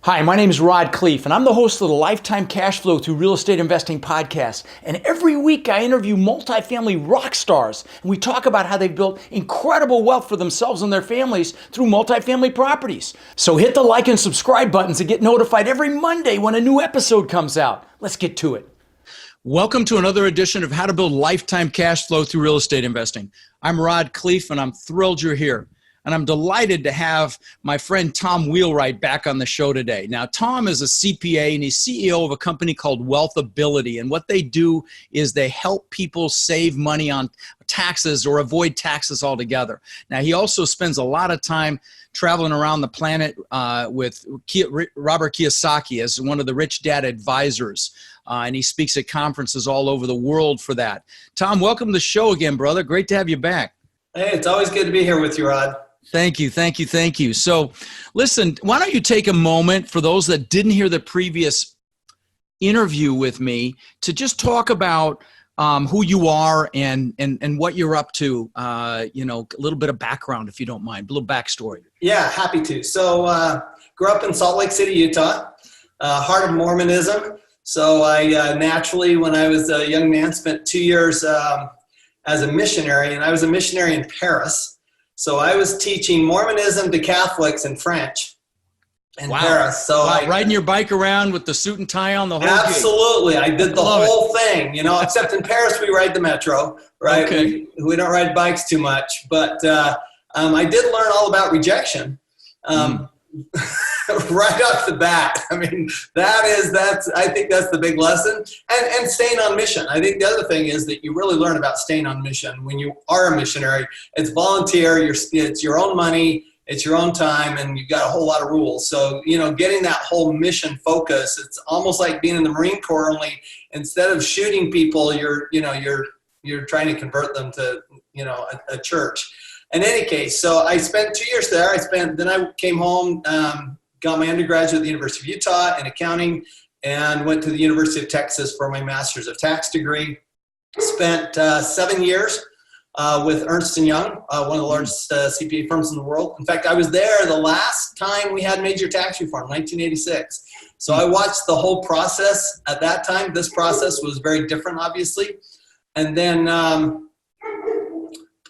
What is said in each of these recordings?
Hi, my name is Rod Khleif, and I'm the host of the Lifetime Cash Flow Through Real Estate Investing podcast. And every week I interview multifamily rock stars, and we talk about how they've built incredible wealth for themselves and their families through multifamily properties. So hit the like and subscribe buttons to get notified every Monday when a new episode comes out. Let's get to it. Welcome to another edition of How to Build Lifetime Cash Flow Through Real Estate Investing. I'm Rod Khleif, and I'm thrilled you're here. And I'm delighted to have my friend Tom Wheelwright back on the show today. Now, Tom is a CPA and he's CEO of a company called Wealthability. And what they do is they help people save money on taxes or avoid taxes altogether. Now, he also spends a lot of time traveling around the planet with Robert Kiyosaki as one of the Rich Dad advisors. And he speaks at conferences all over the world for that. Tom, welcome to the show again, brother. Great to have you back. Hey, it's always good to be here with you, Rod. Thank you. So listen, why don't you take a moment for those that didn't hear the previous interview with me to just talk about who you are and what you're up to, a little bit of background, if you don't mind, a little backstory. Yeah, happy to. So grew up in Salt Lake City, Utah, heart of Mormonism. So I naturally, when I was a young man, spent 2 years as a missionary, and I was a missionary in Paris. So I was teaching Mormonism to Catholics in French in Paris. So riding your bike around with the suit and tie on the whole absolutely. Gig. I did the whole thing, except in Paris we ride the metro, right? Okay. We don't ride bikes too much, but I did learn all about rejection. Right off the bat. I mean, I think that's the big lesson. And staying on mission. I think the other thing is that you really learn about staying on mission when you are a missionary. It's volunteer, it's your own money, it's your own time, and you've got a whole lot of rules. So, getting that whole mission focus, it's almost like being in the Marine Corps, only instead of shooting people, you're trying to convert them to, a church. In any case, so I spent 2 years there. Then I came home, got my undergraduate at the University of Utah in accounting, and went to the University of Texas for my master's of tax degree. Spent 7 years with Ernst & Young, one of the largest CPA firms in the world. In fact, I was there the last time we had major tax reform, 1986. So I watched the whole process at that time. This process was very different, obviously. And then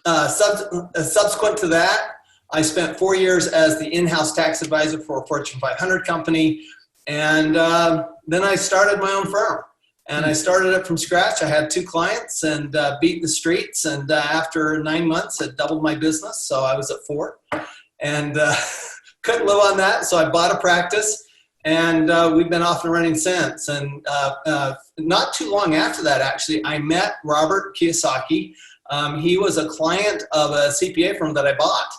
subsequent to that, I spent 4 years as the in-house tax advisor for a Fortune 500 company. And then I started my own firm. And I started it from scratch. I had 2 clients and beat the streets. And after 9 months, had doubled my business. So I was at 4. And couldn't live on that. So I bought a practice. And we've been off and running since. And not too long after that, actually, I met Robert Kiyosaki. He was a client of a CPA firm that I bought.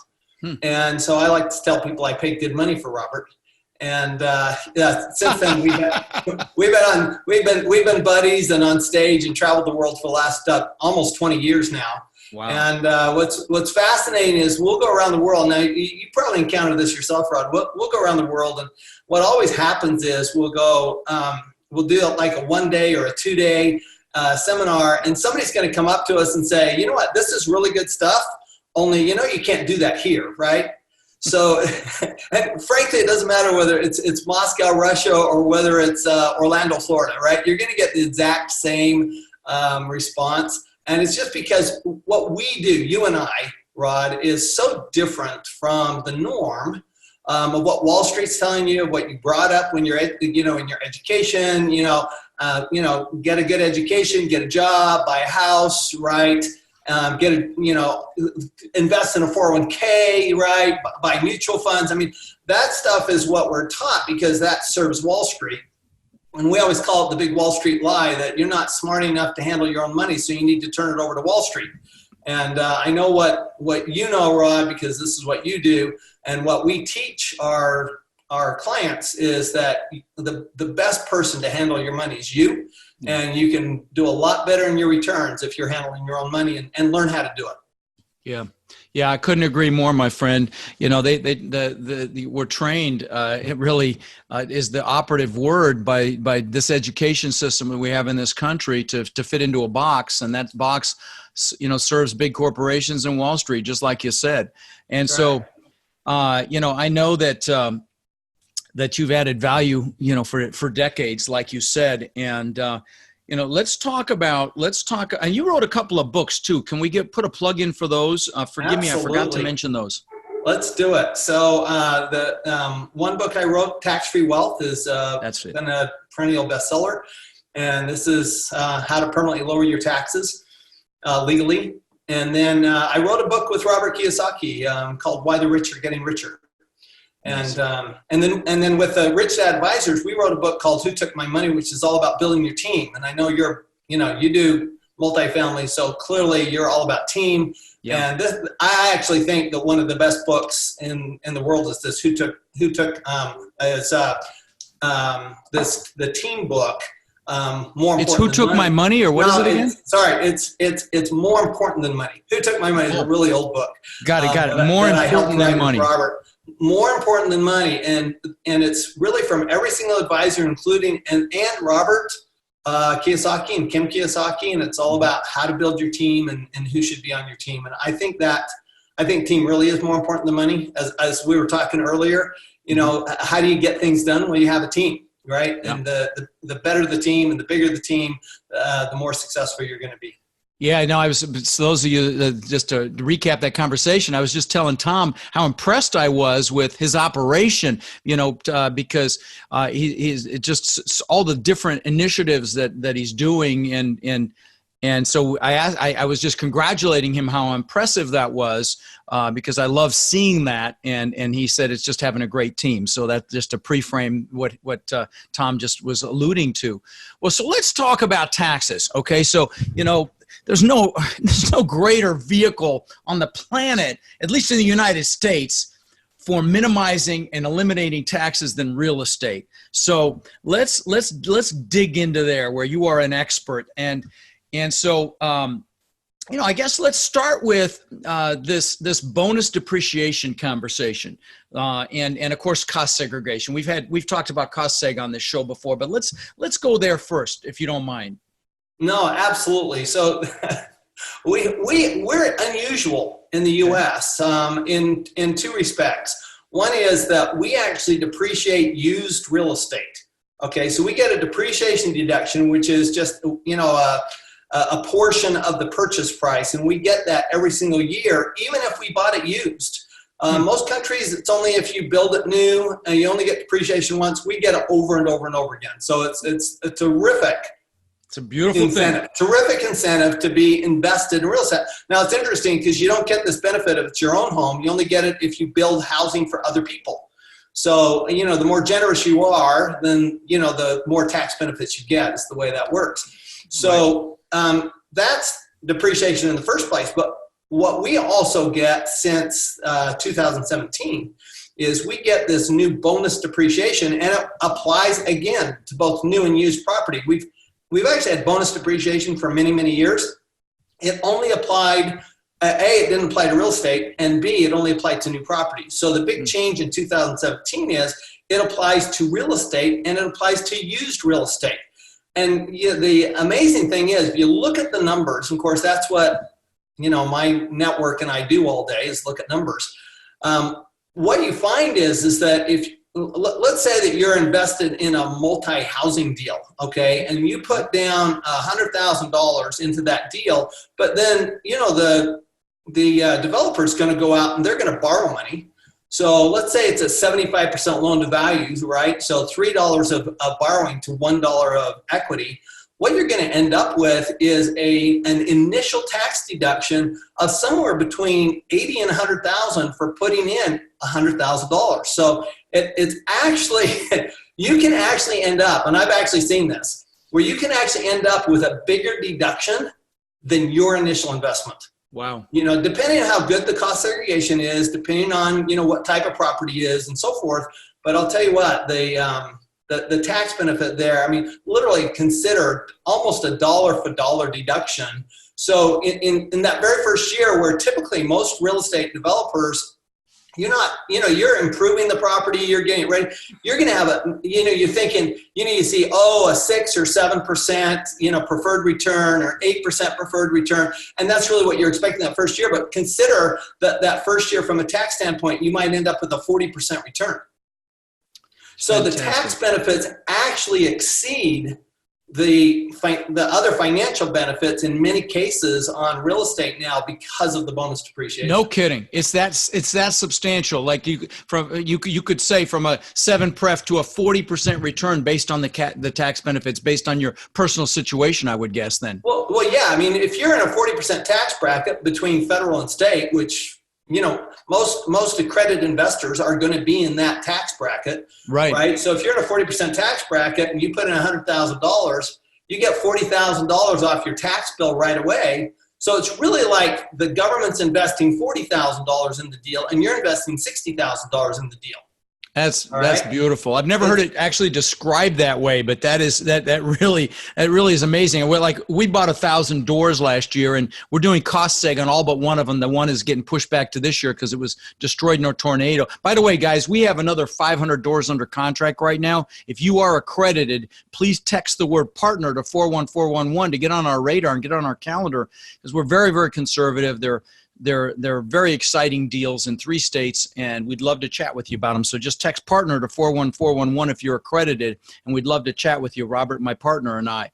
And so I like to tell people I paid good money for Robert. And since then we've been buddies and on stage and traveled the world for the last almost 20 years now. Wow. And what's fascinating is we'll go around the world. Now you probably encountered this yourself, Rod. We'll go around the world, and what always happens is we'll do like a 1 day or a 2 day seminar, and somebody's going to come up to us and say, you know what, this is really good stuff. Only, you can't do that here, right? So, and frankly, it doesn't matter whether it's Moscow, Russia, or whether it's Orlando, Florida, right? You're going to get the exact same response. And it's just because what we do, you and I, Rod, is so different from the norm of what Wall Street's telling you, of what you brought up when you're, in your education, get a good education, get a job, buy a house, right? Invest in a 401k, right? Buy mutual funds. I mean, that stuff is what we're taught because that serves Wall Street. And we always call it the big Wall Street lie that you're not smart enough to handle your own money, so you need to turn it over to Wall Street. And I know what you know, Rod, because this is what you do. And what we teach our clients is that the best person to handle your money is you. And you can do a lot better in your returns if you're handling your own money and learn how to do it. Yeah, I couldn't agree more, my friend. We're trained. It really is the operative word by this education system that we have in this country to fit into a box, and that box, serves big corporations and Wall Street, just like you said. And right. So, I know that that you've added value, for decades, like you said. And, let's talk, and you wrote a couple of books too. Can we put a plug in for those? Forgive me, I forgot to mention those. Let's do it. So the one book I wrote, Tax-Free Wealth, is been a perennial bestseller. And this is how to permanently lower your taxes legally. And then I wrote a book with Robert Kiyosaki called Why the Rich Are Getting Richer. And then with the Rich Dad Advisors, we wrote a book called Who Took My Money, which is all about building your team. And I know you do multifamily, so clearly you're all about team. Yeah. And I actually think that one of the best books in the world is this the team book. More important. It's Who Took My Money, or what is it again? It's More Important Than Money. Who Took My Money is a really old book. Got it. More Important Than Money. Robert. More important than money, and it's really from every single advisor, including and Robert Kiyosaki and Kim Kiyosaki, and it's all about how to build your team and who should be on your team. And I think team really is more important than money. As we were talking earlier, how do you get things done? Well, you have a team, right? Yeah. And the better the team and the bigger the team, the more successful you're going to be. Yeah, no, so those of you, just to recap that conversation, I was just telling Tom how impressed I was with his operation, because he's just all the different initiatives that he's doing. And so I was just congratulating him how impressive that was, because I love seeing that. And he said it's just having a great team. So that just to pre-frame what Tom just was alluding to. Well, so let's talk about taxes. Okay, so, there's no greater vehicle on the planet, at least in the United States, for minimizing and eliminating taxes than real estate. So let's dig into there where you are an expert. And so I guess let's start with this bonus depreciation conversation, and of course cost segregation. We've talked about cost seg on this show before, but let's go there first, if you don't mind. No, absolutely. So we're unusual in the U.S. In two respects. One is that we actually depreciate used real estate. Okay, so we get a depreciation deduction, which is just a portion of the purchase price, and we get that every single year, even if we bought it used. Most countries, it's only if you build it new, and you only get depreciation once. We get it over and over and over again. So it's a terrific. It's a beautiful incentive. Terrific incentive to be invested in real estate. Now, it's interesting because you don't get this benefit if it's your own home. You only get it if you build housing for other people. So, the more generous you are, then, the more tax benefits you get. It's the way that works. So that's depreciation in the first place. But what we also get since 2017 is we get this new bonus depreciation, and it applies again to both new and used property. We've actually had bonus depreciation for many, many years. It only applied, it didn't apply to real estate, and B, it only applied to new property. So the big change in 2017 is it applies to real estate and it applies to used real estate. And the amazing thing is, if you look at the numbers, of course, that's what, my network and I do all day is look at numbers. What you find is that let's say that you're invested in a multi-housing deal, okay, and you put down $100,000 into that deal, but then the developer is going to go out and they're going to borrow money. So let's say it's a 75% loan to value, right? So $3 of borrowing to $1 of equity. What you're going to end up with is an initial tax deduction of somewhere between $80,000 and $100,000 for putting in $100,000. So it's actually, you can actually end up, and I've actually seen this, where you can actually end up with a bigger deduction than your initial investment. Wow. Depending on how good the cost segregation is, depending on, what type of property is and so forth. But I'll tell you what, the tax benefit there, literally consider almost a dollar for dollar deduction. So in that very first year, where typically most real estate developers, you're improving the property, you're getting it ready, you're going to have you're thinking, you see, a 6 or 7%, preferred return, or 8% preferred return. And that's really what you're expecting that first year. But consider that first year from a tax standpoint, you might end up with a 40% return. So the tax benefits actually exceed the other financial benefits in many cases on real estate now because of the bonus depreciation. No kidding. It's that substantial. Like you could say from a 7 pref to a 40% return based on the tax benefits based on your personal situation, I would guess then. Well, yeah. I mean, if you're in a 40% tax bracket between federal and state, which most accredited investors are going to be in that tax bracket, right? So if you're in a 40% tax bracket and you put in $100,000, you get $40,000 off your tax bill right away. So it's really like the government's investing $40,000 in the deal, and you're investing $60,000 in the deal. That's beautiful. I've never heard it actually described that way, but that really is amazing. We bought 1,000 doors last year, and we're doing cost seg on all but one of them. The one is getting pushed back to this year because it was destroyed in a tornado. By the way, guys, we have another 500 doors under contract right now. If you are accredited, please text the word partner to 41411 to get on our radar and get on our calendar, because we're very, very conservative. They're very exciting deals in 3 states, and we'd love to chat with you about them. So just text partner to 41411 if you're accredited, and we'd love to chat with you, Robert, my partner, and I.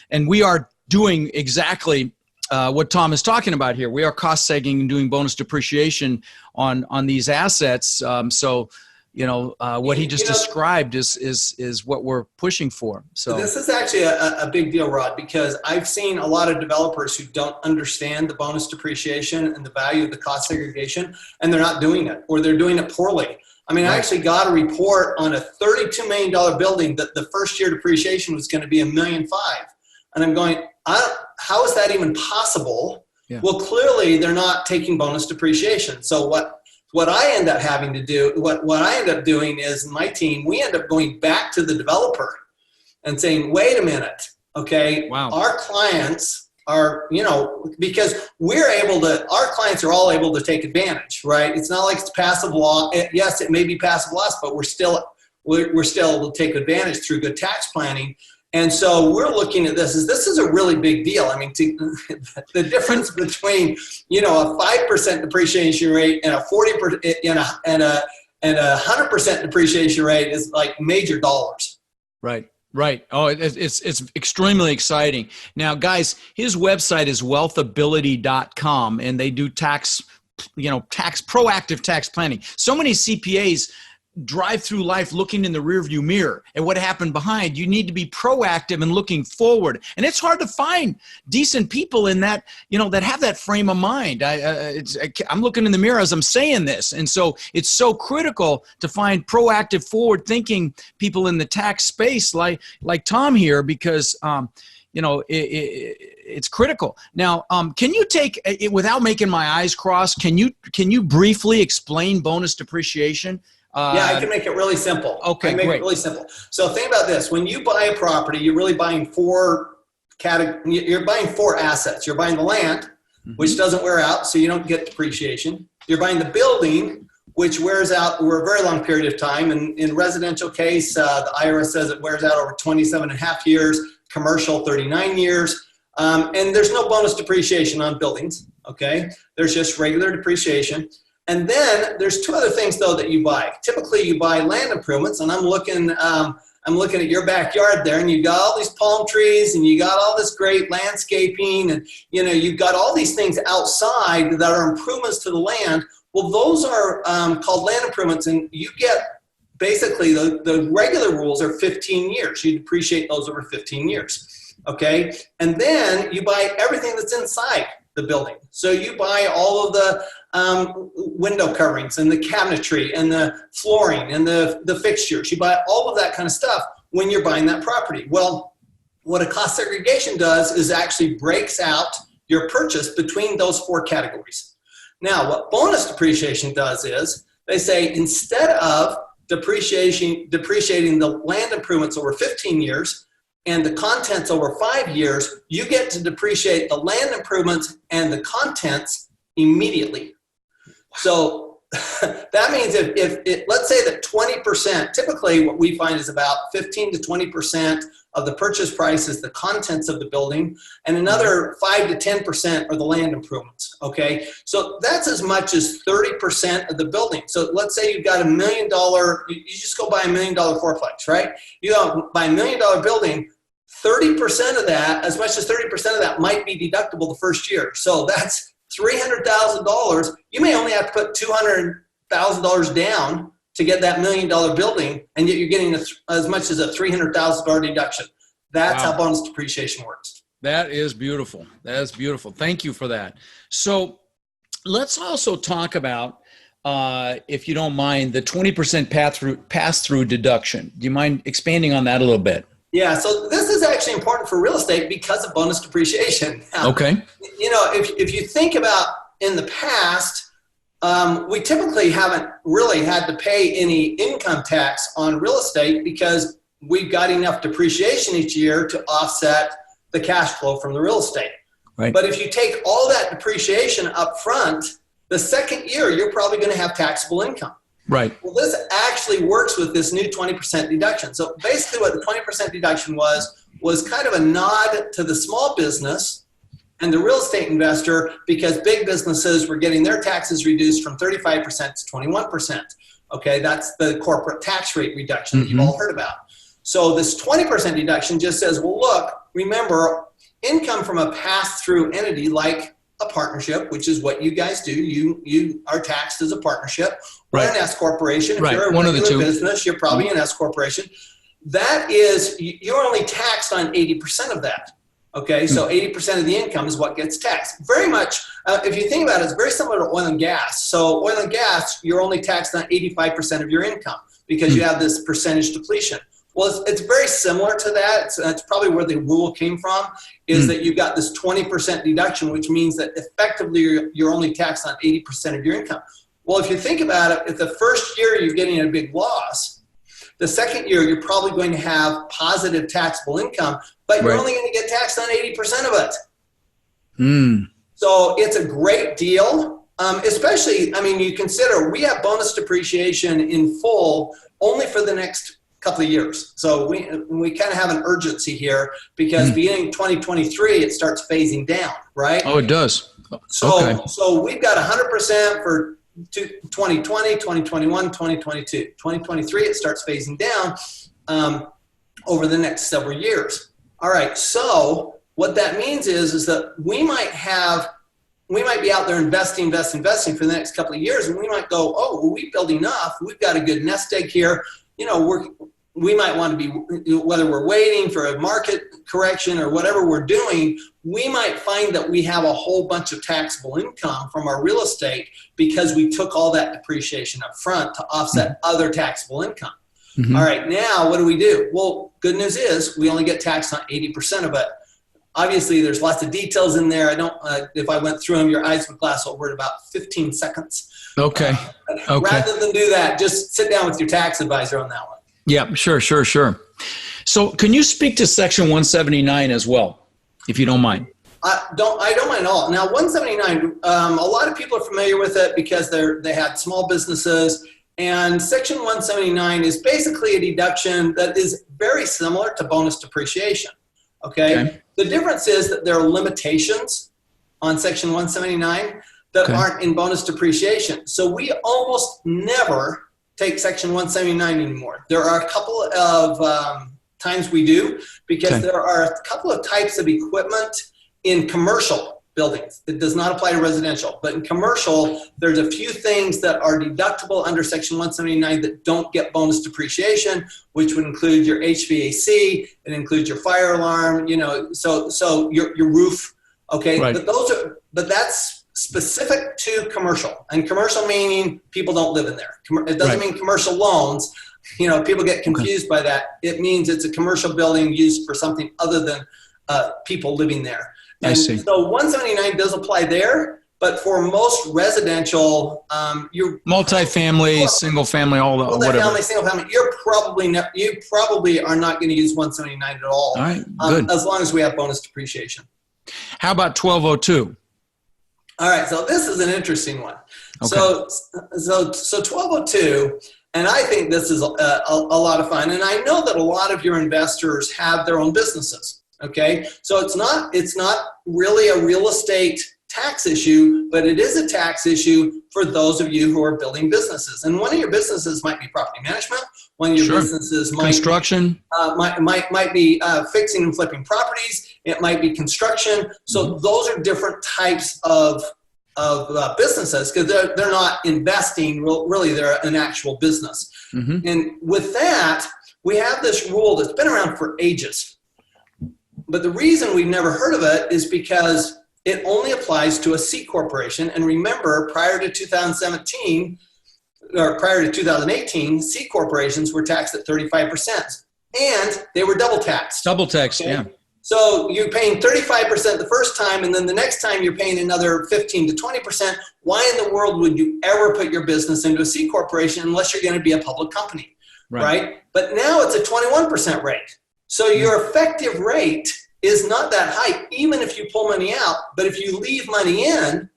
And we are doing exactly what Tom is talking about here. We are cost segging and doing bonus depreciation on these assets. What he just described is what we're pushing for. So this is actually a big deal, Rod, because I've seen a lot of developers who don't understand the bonus depreciation and the value of the cost segregation, and they're not doing it, or they're doing it poorly. I mean, I actually got a report on a $32 million building that the first year depreciation was going to be $1.5 million. And I'm going, how is that even possible? Yeah. Well, clearly they're not taking bonus depreciation. So what I end up having to do, what I end up doing is my team, we end up going back to the developer and saying, wait a minute, okay, our clients are, because our clients are all able to take advantage, right? It's not like it's passive law. Yes, it may be passive loss, but we're still able to take advantage through good tax planning. And so we're looking at this is a really big deal. I mean, the difference between, a 5% depreciation rate and a 40% and a 100% depreciation rate is like major dollars. Right. Oh, it's extremely exciting. Now, guys, his website is wealthability.com, and they do proactive tax planning. So many CPAs drive through life looking in the rearview mirror at what happened behind. You need to be proactive and looking forward. And it's hard to find decent people in that, that have that frame of mind. I'm looking in the mirror as I'm saying this. And so it's so critical to find proactive, forward-thinking people in the tax space like Tom here, because it's critical. Now, can you take it without making my eyes cross? Can you briefly explain bonus depreciation? I can make it really simple. Okay, I make it really simple. So think about this: when you buy a property, you're really buying you're buying 4 assets. You're buying the land, which doesn't wear out, so you don't get depreciation. You're buying the building, which wears out over a very long period of time. And in residential case, the IRS says it wears out over 27 and a half years. Commercial, 39 years. And there's no bonus depreciation on buildings. Okay, there's just regular depreciation. And then there's 2 other things though that you buy. Typically you buy land improvements, and I'm looking at your backyard there, and you got all these palm trees, and you got all this great landscaping, and you've got all these things outside that are improvements to the land. Well, those are called land improvements, and you get basically the regular rules are 15 years. You depreciate those over 15 years. Okay, and then you buy everything that's inside the building. So you buy all of the window coverings and the cabinetry and the flooring and the fixtures. You buy all of that kind of stuff when you're buying that property. Well, what a cost segregation does is actually breaks out your purchase between those 4 categories. Now, what bonus depreciation does is they say instead of depreciating the land improvements over 15 years and the contents over 5 years, you get to depreciate the land improvements and the contents immediately. So That means if let's say that 20%, typically what we find is about 15 to 20% of the purchase price is the contents of the building, and another 5 to 10% are the land improvements. Okay, so that's as much as 30% of the building. So let's say you've got $1 million, you just go buy $1 million fourplex, right? You go buy $1 million building. 30% of that, as much as 30% of that might be deductible the first year. So that's $300,000. You may only have to put $200,000 down to get that $1 million building, and yet you're getting as much as a $300,000 deduction. That's how bonus depreciation works. That is beautiful. That is beautiful. Thank you for that. So let's also talk about, if you don't mind, the 20% pass-through deduction. Do you mind expanding on that a little bit? Yeah, so this is actually important for real estate because of bonus depreciation. Now, okay. You know, if you think about in the past, we typically haven't really had to pay any income tax on real estate because we've got enough depreciation each year to offset the cash flow from the real estate. Right. But if you take all that depreciation up front, the second year, you're probably going to have taxable income. Right. Well, this actually works with this new 20% deduction. So basically what the 20% deduction was kind of a nod to the small business and the real estate investor, because big businesses were getting their taxes reduced from 35% to 21%. Okay, that's the corporate tax rate reduction that you've all heard about. So this 20% deduction just says, well, look, remember, income from a pass-through entity like a partnership, which is what you guys do. You are taxed as a partnership or an S corporation. If you're a regular business, you're probably an S corporation. That is, you're only taxed on 80% of that. Okay, so 80% of the income is what gets taxed. Very much, if you think about it, it's very similar to oil and gas. So oil and gas, you're only taxed on 85% of your income because you have this percentage depletion. Well, it's very similar to that. That's probably where the rule came from, is that you've got this 20% deduction, which means that effectively you're only taxed on 80% of your income. Well, if you think about it, if the first year you're getting a big loss, the second year you're probably going to have positive taxable income, but you're only going to get taxed on 80% of it. So it's a great deal, especially, I mean, you consider we have bonus depreciation in full only for the next couple of years. So we kind of have an urgency here because beginning 2023, it starts phasing down, right? Oh, it does. So we've got 100% for 2020, 2021, 2022. 2023, it starts phasing down over the next several years. All right, so what that means is that we might be out there investing for the next couple of years, and we might go, oh, well, we build enough. We've got a good nest egg here. You know, we might want to be, whether we're waiting for a market correction or whatever we're doing, we might find that we have a whole bunch of taxable income from our real estate because we took all that depreciation up front to offset other taxable income. All right, now what do? Well, good news is we only get taxed on 80% of it. Obviously, there's lots of details in there. I don't, if I went through them, your eyes would glass over in about 15 seconds. Okay. Rather than do that, just sit down with your tax advisor on that one. Yeah, sure. So can you speak to Section 179 as well, if you don't mind? I don't mind at all. Now, 179, a lot of people are familiar with it because they had small businesses. And Section 179 is basically a deduction that is very similar to bonus depreciation. Okay? The difference is that there are limitations on Section 179 that aren't in bonus depreciation. So we almost never take Section 179 anymore. There are a couple of times we do because there are a couple of types of equipment in commercial buildings. It does not apply to residential, but in commercial, there's a few things that are deductible under Section 179 that don't get bonus depreciation, which would include your HVAC, it includes your fire alarm, you know, so your roof, okay? Right. But that's specific to commercial, and commercial meaning people don't live in there. It doesn't mean commercial loans. You know, people get confused by that. It means it's a commercial building used for something other than people living there. And I see. So 179 does apply there, but for most residential, you're multifamily, single family, all the whatever. Single family, you probably are not going to use 179 at all. All right, good. As long as we have bonus depreciation. How about 1202? All right, so this is an interesting one. Okay. So 1202, and I think this is a lot of fun. And I know that a lot of your investors have their own businesses. Okay, so it's not really a real estate tax issue, but it is a tax issue for those of you who are building businesses. And one of your businesses might be property management. One of your businesses might construction, might be fixing and flipping properties. It might be construction. So those are different types of businesses, because they're not investing. Really, they're an actual business. And with that, we have this rule that's been around for ages. But the reason we've never heard of it is because it only applies to a C corporation. And remember, prior to 2017 or prior to 2018, C corporations were taxed at 35%, and they were double taxed. Double taxed, okay? yeah. So you're paying 35% the first time, and then the next time you're paying another 15 to 20%. Why in the world would you ever put your business into a C corporation unless you're going to be a public company, right? But now it's a 21% rate. So your effective rate is not that high, even if you pull money out. But if you leave money in,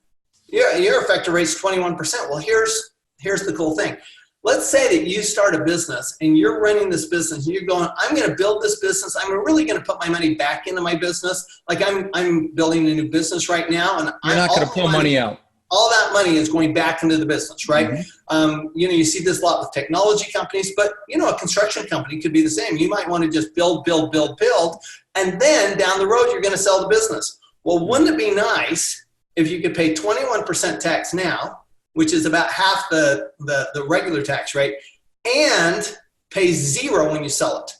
your effective rate is 21%. Well, here's the cool thing. Let's say that you start a business and you're running this business and you're going, I'm going to build this business. I'm really going to put my money back into my business. Like I'm building a new business right now, and you're not going to pull money out. All that money is going back into the business, right? You see this a lot with technology companies, but a construction company could be the same. You might want to just build, and then down the road, you're going to sell the business. Well, wouldn't it be nice if you could pay 21% tax now, which is about half the regular tax rate, and pay 0 when you sell it?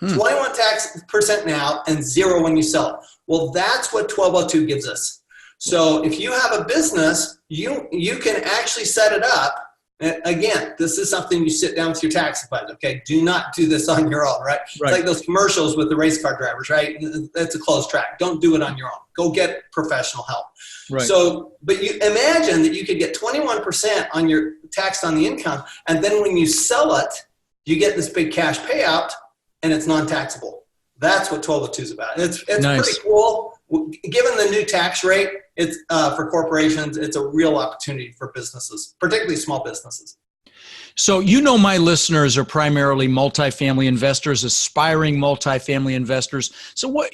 21% now and 0 when you sell it. Well, that's what 1202 gives us. So if you have a business, you can actually set it up. Again, this is something you sit down with your tax advisor. Okay, do not do this on your own, right? It's like those commercials with the race car drivers, right? That's a closed track. Don't do it on your own. Go get professional help. Right. So, but you imagine that you could get 21% on your tax on the income, and then when you sell it, you get this big cash payout, and it's non-taxable. That's what 1202 is about. It's nice. Pretty cool. Given the new tax rate, it's for corporations, it's a real opportunity for businesses, particularly small businesses. So my listeners are primarily multifamily investors, aspiring multifamily investors. So what,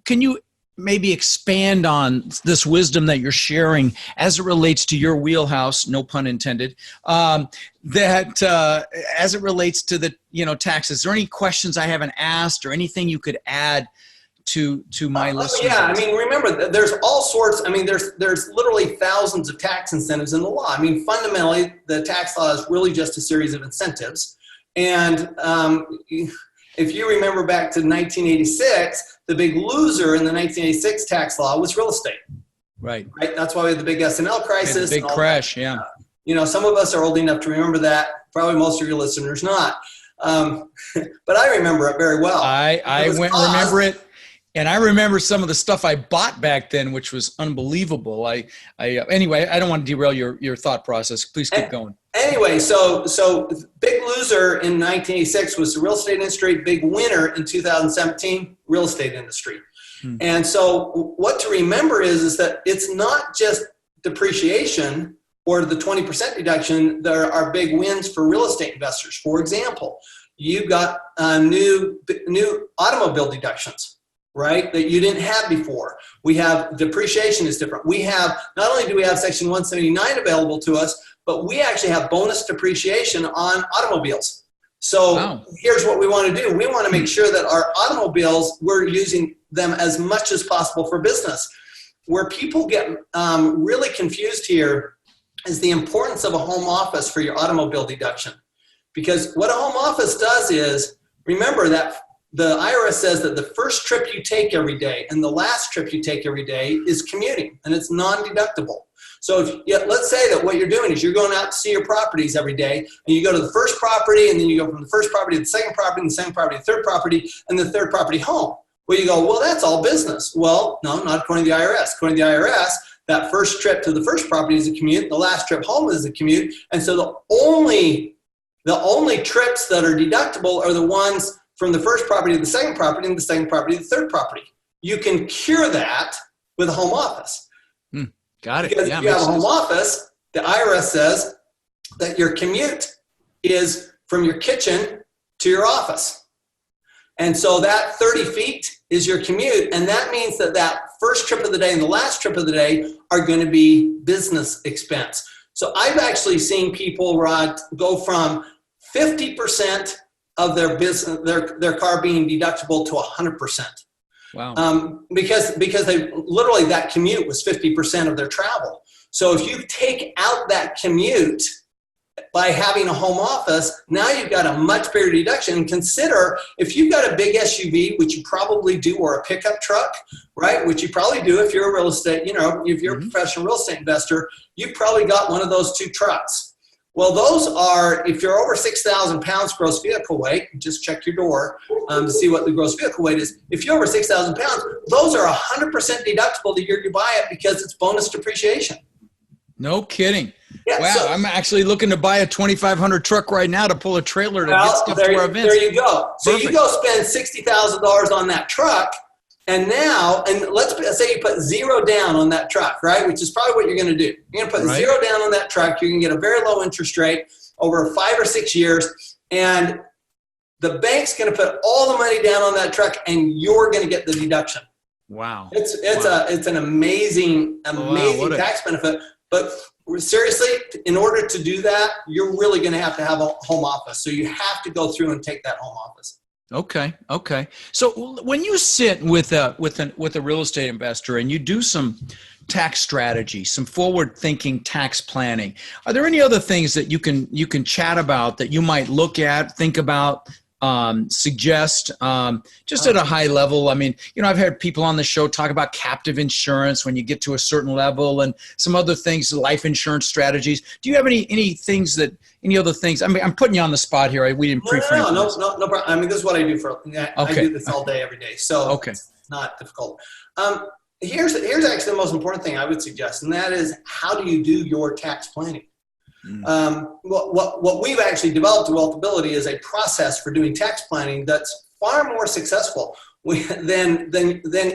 can you maybe expand on this wisdom that you're sharing as it relates to your wheelhouse, no pun intended, that as it relates to the, taxes? Is there any questions I haven't asked or anything you could add to my listeners? Yeah, remember, there's all sorts. There's literally thousands of tax incentives in the law. Fundamentally, the tax law is really just a series of incentives. And if you remember back to 1986, the big loser in the 1986 tax law was real estate. Right. That's why we had the big S&L crisis. The big crash, yeah. Some of us are old enough to remember that. Probably most of your listeners not. But I remember it very well. I remember it. And I remember some of the stuff I bought back then, which was unbelievable. Anyway, I don't want to derail your thought process. Please keep going. Anyway, so big loser in 1986 was the real estate industry. Big winner in 2017, real estate industry. And so what to remember is that it's not just depreciation or the 20% deduction that are big wins for real estate investors. For example, you've got new automobile deductions, right, that you didn't have before. We have depreciation is different. We have, not only do we have Section 179 available to us, but we actually have bonus depreciation on automobiles. So Here's what we want to do. We want to make sure that our automobiles, we're using them as much as possible for business. Where people get really confused here is the importance of a home office for your automobile deduction. Because what a home office does is, remember that the IRS says that the first trip you take every day and the last trip you take every day is commuting, and it's non-deductible. So let's say that what you're doing is you're going out to see your properties every day, and you go to the first property, and then you go from the first property to the second property, and the second property to the third property, and the third property home. Well, you go, well, that's all business. Well, no, not according to the IRS. According to the IRS, that first trip to the first property is a commute, the last trip home is a commute, and so the only trips that are deductible are the ones from the first property to the second property and the second property to the third property. You can cure that with a home office. Got it. Because if you have a home office the IRS says that your commute is from your kitchen to your office. And so that 30 feet is your commute. And that means that that first trip of the day and the last trip of the day are going to be business expense. So I've actually seen people, Rod, go from 50% of their business, their car being deductible to 100%. Wow. Because they literally, that commute was 50% of their travel. So if you take out that commute by having a home office, now you've got a much bigger deduction. And consider if you've got a big SUV, which you probably do, or a pickup truck, right? Which you probably do if you're a real estate, if you're a professional real estate investor, you've probably got one of those two trucks. Well, those are, if you're over 6,000 pounds gross vehicle weight, just check your door to see what the gross vehicle weight is. If you're over 6,000 pounds, those are 100% deductible the year you buy it because it's bonus depreciation. No kidding. Yeah, wow, so, I'm actually looking to buy a 2,500 truck right now to pull a trailer to get stuff to our events. There you go. So Perfect. you go spend $60,000 on that truck, and now, and let's say you put zero down on that truck, right? Which is probably what you're going to do. You're going to put zero down on that truck. You're going to get a very low interest rate over 5 or 6 years, and the bank's going to put all the money down on that truck, and you're going to get the deduction. Wow. It's an amazing tax benefit. But seriously, in order to do that, you're really going to have a home office. So you have to go through and take that home office. Okay. So when you sit with a real estate investor and you do some tax strategy, some forward-thinking tax planning, are there any other things that you can chat about that you might look at, think about, suggest, just at a high level? I mean, I've had people on the show talk about captive insurance when you get to a certain level and some other things, life insurance strategies. Do you have any other things? I mean, I'm putting you on the spot here. We didn't pre-frame this. No problem. I mean, this is what I do I do this all day, every day. So it's not difficult. Here's actually the most important thing I would suggest, and that is, how do you do your tax planning? What we've actually developed at Wealthability is a process for doing tax planning that's far more successful than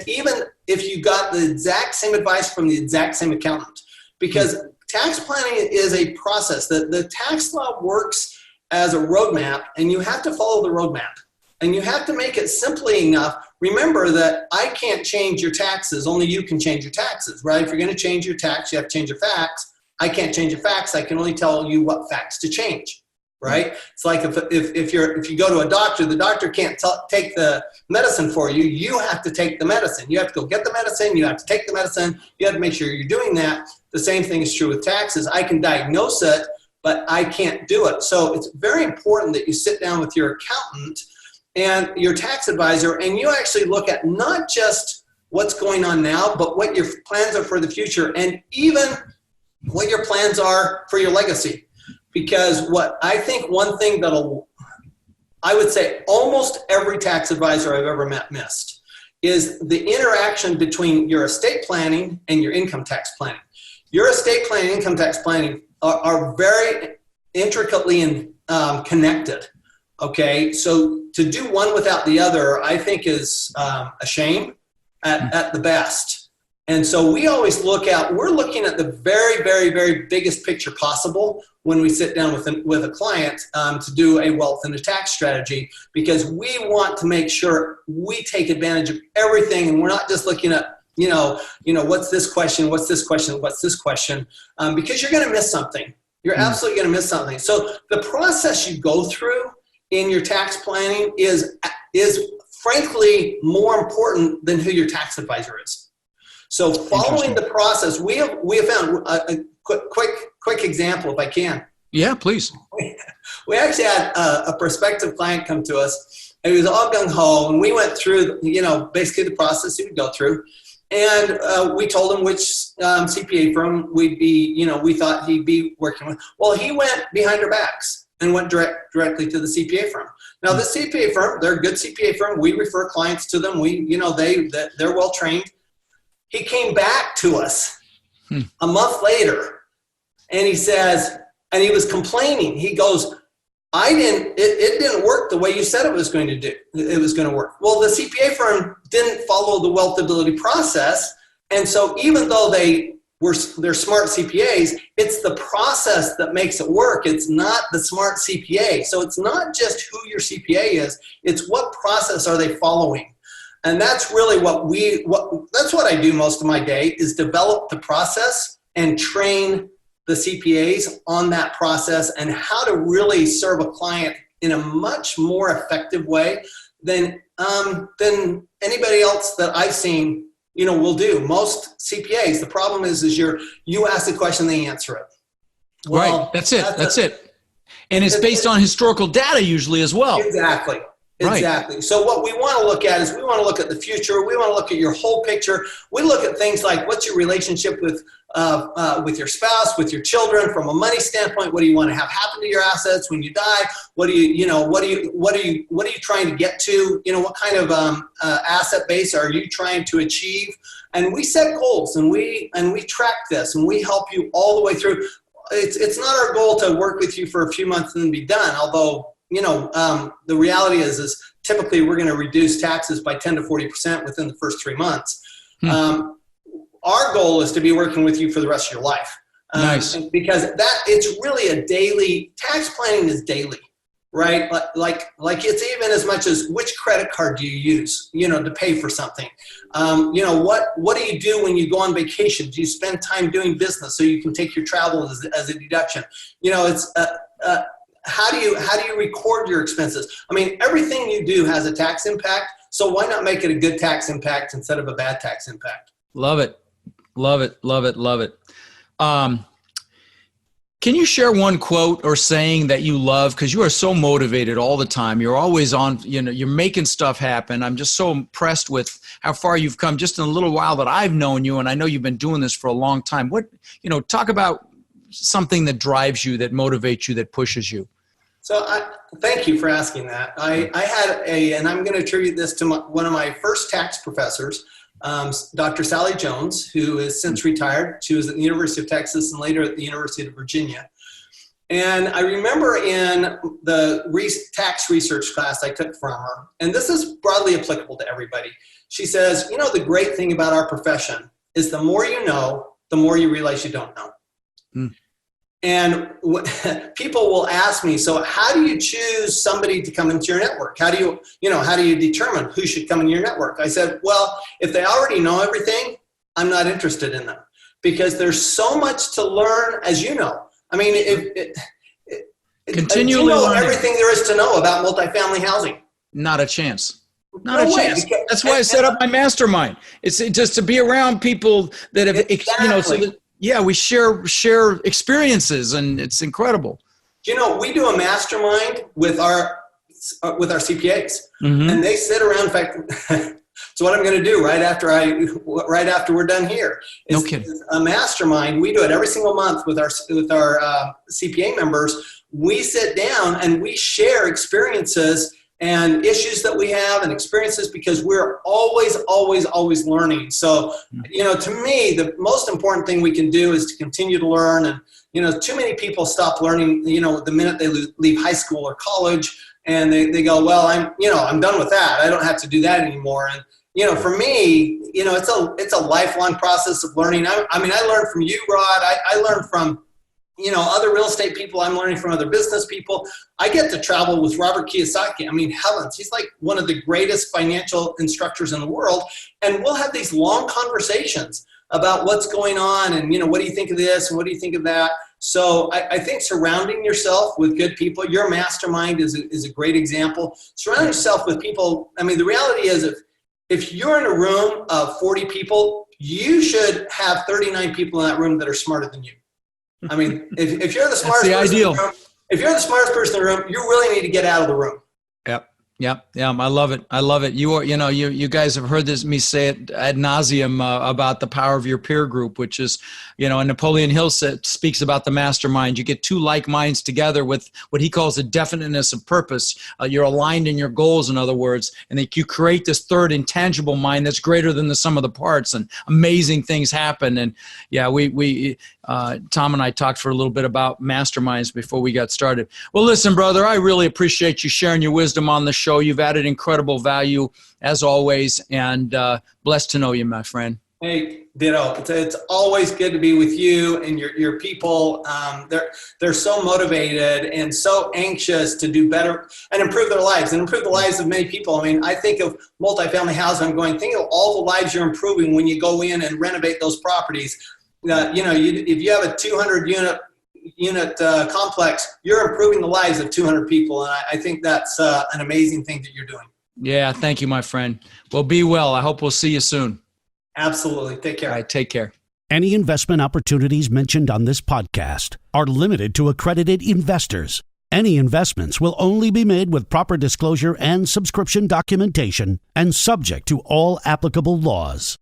even if you got the exact same advice from the exact same accountant. Because tax planning is a process. The tax law works as a roadmap, and you have to follow the roadmap. And you have to make it simply enough. Remember that I can't change your taxes. Only you can change your taxes, right? If you're going to change your tax, you have to change your facts. I can't change your facts. I can only tell you what facts to change, right? It's like if you go to a doctor, the doctor can't take the medicine for you. You have to take the medicine. You have to go get the medicine. You have to take the medicine. You have to make sure you're doing that. The same thing is true with taxes. I can diagnose it, but I can't do it. So it's very important that you sit down with your accountant and your tax advisor, and you actually look at not just what's going on now, but what your plans are for the future, and even what your plans are for your legacy. Because what I think, one thing I would say almost every tax advisor I've ever met missed, is the interaction between your estate planning and your income tax planning. Your estate planning and income tax planning are very intricately connected. Okay, so to do one without the other, I think is a shame at the best. And so we always we're looking at the very, very, very biggest picture possible when we sit down with a client to do a wealth and a tax strategy, because we want to make sure we take advantage of everything, and we're not just looking at, what's this question, what's this question, what's this question, because you're going to miss something. You're absolutely going to miss something. So the process you go through in your tax planning is frankly more important than who your tax advisor is. So following the process, we have found a quick example, if I can. Yeah, please. We actually had a prospective client come to us, and he was all gung-ho, and we went through, basically the process he would go through. And we told him which CPA firm we thought he'd be working with. Well, he went behind our backs and went directly to the CPA firm. Now, the CPA firm, they're a good CPA firm. We refer clients to them. They're well trained. He came back to us a month later, and he says, and he was complaining. He goes, it didn't work the way you said it was going to work. Well, the CPA firm didn't follow the Wealthability process. And so even though they they're smart CPAs. It's the process that makes it work. It's not the smart CPA. So it's not just who your CPA is. It's what process are they following. And that's really that's what I do most of my day, is develop the process and train the CPAs on that process and how to really serve a client in a much more effective way than anybody else that I've seen, will do. Most CPAs, the problem is you ask the question, they answer it. Well, right. That's it. And it's based on historical data usually as well. Exactly. Right. So what we want to look at is we want to look at the future. We want to look at your whole picture. We look at things like, what's your relationship with your spouse, with your children, from a money standpoint. What do you want to have happen to your assets when you die? What are you trying to get to? What kind of asset base are you trying to achieve? And we set goals, and we track this, and we help you all the way through. It's not our goal to work with you for a few months and then be done. Although, the reality is typically we're going to reduce taxes by 10 to 40% within the first 3 months. Our goal is to be working with you for the rest of your life. Nice. Because it's really a daily, tax planning is daily, right? Like it's even as much as which credit card do you use, to pay for something. What do you do when you go on vacation? Do you spend time doing business so you can take your travel as a deduction? It's how do you record your expenses? I mean, everything you do has a tax impact. So why not make it a good tax impact instead of a bad tax impact? Love it. Love it. Love it. Love it. Can you share one quote or saying that you love? Because you are so motivated all the time. You're always on, you're making stuff happen. I'm just so impressed with how far you've come just in a little while that I've known you. And I know you've been doing this for a long time. Talk about something that drives you, that motivates you, that pushes you. So thank you for asking that. I had and I'm going to attribute this to one of my first tax professors, Dr. Sally Jones, who is since retired. She was at the University of Texas and later at the University of Virginia. And I remember in the tax research class I took from her, and this is broadly applicable to everybody. She says, the great thing about our profession is the more you know, the more you realize you don't know. And people will ask me, so how do you choose somebody to come into your network? How do you determine who should come into your network? I said, well, if they already know everything, I'm not interested in them, because there's so much to learn, as you know. I mean, continually learning everything there is to know about multifamily housing. Not a chance. Not a chance. That's why I set up my mastermind. It's just to be around people that have, we share experiences, and it's incredible. We do a mastermind with our CPAs, and they sit around. In fact, so what I'm going to do right after we're done here is a mastermind. We do it every single month with our CPA members. We sit down and we share experiences and issues that we have and experiences, because we're always learning. So, to me, the most important thing we can do is to continue to learn. And, too many people stop learning, the minute they leave high school or college, and they go, well, I'm done with that. I don't have to do that anymore. And, for me, it's a lifelong process of learning. I learned from you, Rod. I learned from, other real estate people. I'm learning from other business people. I get to travel with Robert Kiyosaki. Heavens, he's like one of the greatest financial instructors in the world. And we'll have these long conversations about what's going on and, what do you think of this and what do you think of that? So I think surrounding yourself with good people, your mastermind is a great example. Surround yourself with people. The reality is if you're in a room of 40 people, you should have 39 people in that room that are smarter than you. If you're the smartest person in the room, if you're the smartest person in the room, you really need to get out of the room. Yep. I love it. You are, you guys have heard me say it ad nauseum about the power of your peer group, which is, and Napoleon Hill speaks about the mastermind. You get two like minds together with what he calls a definiteness of purpose. You're aligned in your goals, in other words, and that you create this third intangible mind that's greater than the sum of the parts, and amazing things happen. And we Tom and I talked for a little bit about masterminds before we got started. Well, listen, brother, I really appreciate you sharing your wisdom on the show. You've added incredible value as always, and blessed to know you, my friend. Hey, ditto. It's always good to be with you and your people. They're so motivated and so anxious to do better and improve their lives and improve the lives of many people. I mean, I think of multifamily housing. I'm going, think of all the lives you're improving when you go in and renovate those properties. If you have a 200 unit complex, you're improving the lives of 200 people, and I think that's an amazing thing that you're doing. Yeah, thank you, my friend. Well, be well. I hope we'll see you soon. Absolutely. Take care. All right, take care. Any investment opportunities mentioned on this podcast are limited to accredited investors. Any investments will only be made with proper disclosure and subscription documentation and subject to all applicable laws.